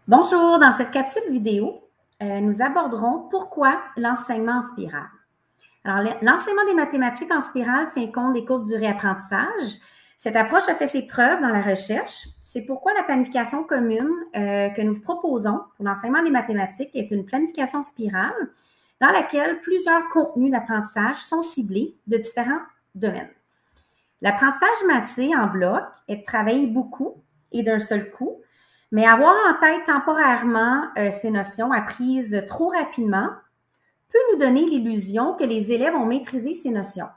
Bonjour, dans cette capsule vidéo, nous aborderons pourquoi l'enseignement en spirale. Alors, l'enseignement des mathématiques en spirale tient compte des courbes du réapprentissage. Cette approche a fait ses preuves dans la recherche. C'est pourquoi la planification commune que nous proposons pour l'enseignement des mathématiques est une planification spirale dans laquelle plusieurs contenus d'apprentissage sont ciblés de différents domaines. L'apprentissage massé en bloc est de travailler beaucoup et d'un seul coup, mais avoir en tête temporairement ces notions apprises trop rapidement peut nous donner l'illusion que les élèves ont maîtrisé ces notions.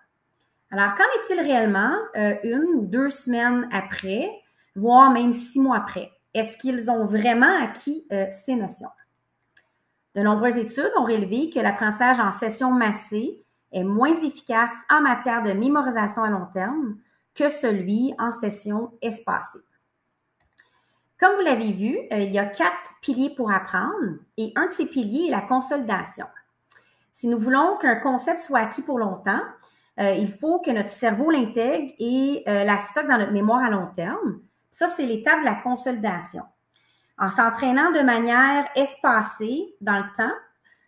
Alors, qu'en est-il réellement 1 ou 2 semaines après, voire même 6 mois après? Est-ce qu'ils ont vraiment acquis ces notions? De nombreuses études ont relevé que l'apprentissage en session massée est moins efficace en matière de mémorisation à long terme que celui en session espacée. Comme vous l'avez vu, il y a 4 piliers pour apprendre et un de ces piliers est la consolidation. Si nous voulons qu'un concept soit acquis pour longtemps, il faut que notre cerveau l'intègre et la stocke dans notre mémoire à long terme. Ça, c'est l'étape de la consolidation. En s'entraînant de manière espacée dans le temps,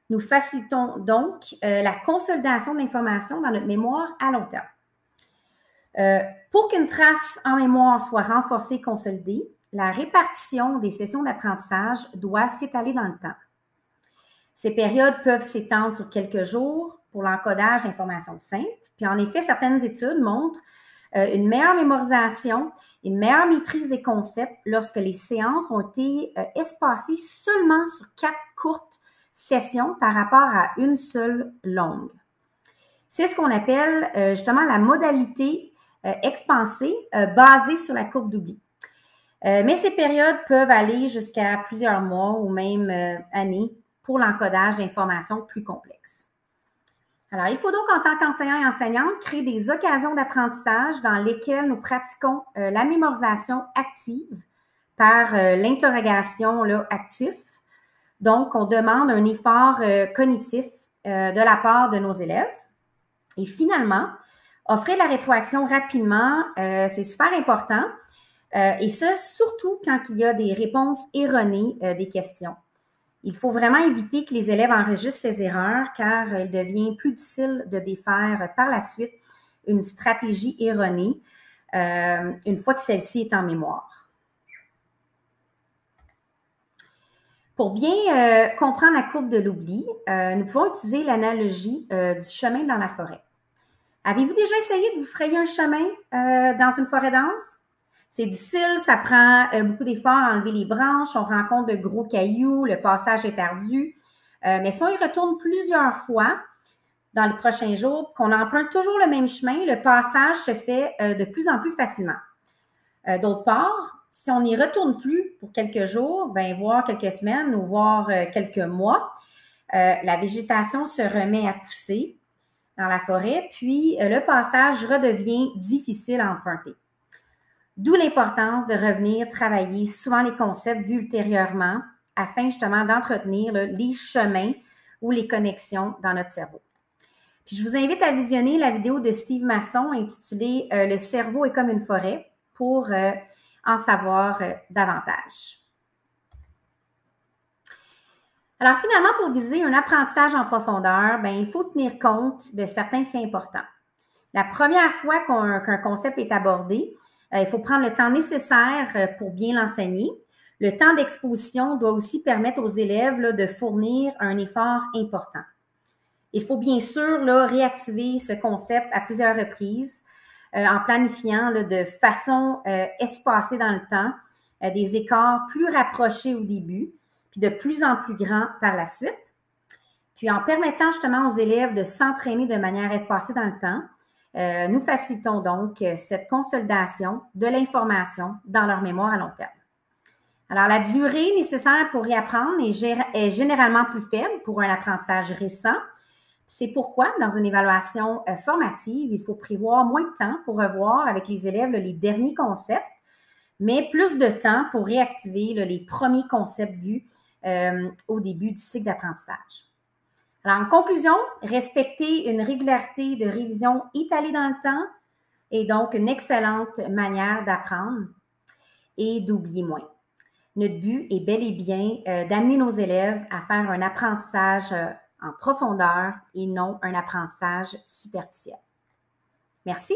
nous facilitons donc la consolidation de l'information dans notre mémoire à long terme. Pour qu'une trace en mémoire soit renforcée et consolidée, la répartition des sessions d'apprentissage doit s'étaler dans le temps. Ces périodes peuvent s'étendre sur quelques jours pour l'encodage d'informations simples. Puis en effet, certaines études montrent une meilleure mémorisation, une meilleure maîtrise des concepts lorsque les séances ont été espacées seulement sur 4 courtes sessions par rapport à une seule longue. C'est ce qu'on appelle justement la modalité expansée basée sur la courbe d'oubli. Mais ces périodes peuvent aller jusqu'à plusieurs mois ou même années pour l'encodage d'informations plus complexes. Alors, il faut donc, en tant qu'enseignant et enseignante, créer des occasions d'apprentissage dans lesquelles nous pratiquons la mémorisation active par l'interrogation actif. Donc, on demande un effort cognitif de la part de nos élèves. Et finalement, offrir la rétroaction rapidement, c'est super important. Et ça, surtout quand il y a des réponses erronées des questions. Il faut vraiment éviter que les élèves enregistrent ces erreurs car il devient plus difficile de défaire par la suite une stratégie erronée une fois que celle-ci est en mémoire. Pour bien comprendre la courbe de l'oubli, nous pouvons utiliser l'analogie du chemin dans la forêt. Avez-vous déjà essayé de vous frayer un chemin dans une forêt dense? C'est difficile, ça prend beaucoup d'efforts à enlever les branches, on rencontre de gros cailloux, le passage est ardu. Mais si on y retourne plusieurs fois dans les prochains jours, qu'on emprunte toujours le même chemin, le passage se fait de plus en plus facilement. D'autre part, si on n'y retourne plus pour quelques jours, voire quelques semaines ou voire quelques mois, la végétation se remet à pousser dans la forêt, puis le passage redevient difficile à emprunter. D'où l'importance de revenir travailler souvent les concepts vus ultérieurement afin justement d'entretenir les chemins ou les connexions dans notre cerveau. Puis je vous invite à visionner la vidéo de Steve Masson intitulée « Le cerveau est comme une forêt » pour en savoir davantage. Alors finalement, pour viser un apprentissage en profondeur, il faut tenir compte de certains faits importants. La première fois qu'un concept est abordé, il faut prendre le temps nécessaire pour bien l'enseigner. Le temps d'exposition doit aussi permettre aux élèves de fournir un effort important. Il faut bien sûr réactiver ce concept à plusieurs reprises en planifiant de façon espacée dans le temps des écarts plus rapprochés au début, puis de plus en plus grands par la suite. Puis en permettant justement aux élèves de s'entraîner de manière espacée dans le temps, nous facilitons donc cette consolidation de l'information dans leur mémoire à long terme. Alors, la durée nécessaire pour réapprendre est généralement plus faible pour un apprentissage récent. C'est pourquoi, dans une évaluation formative, il faut prévoir moins de temps pour revoir avec les élèves les derniers concepts, mais plus de temps pour réactiver les premiers concepts vus au début du cycle d'apprentissage. Alors, en conclusion, respecter une régularité de révision étalée dans le temps est donc une excellente manière d'apprendre et d'oublier moins. Notre but est bel et bien d'amener nos élèves à faire un apprentissage en profondeur et non un apprentissage superficiel. Merci.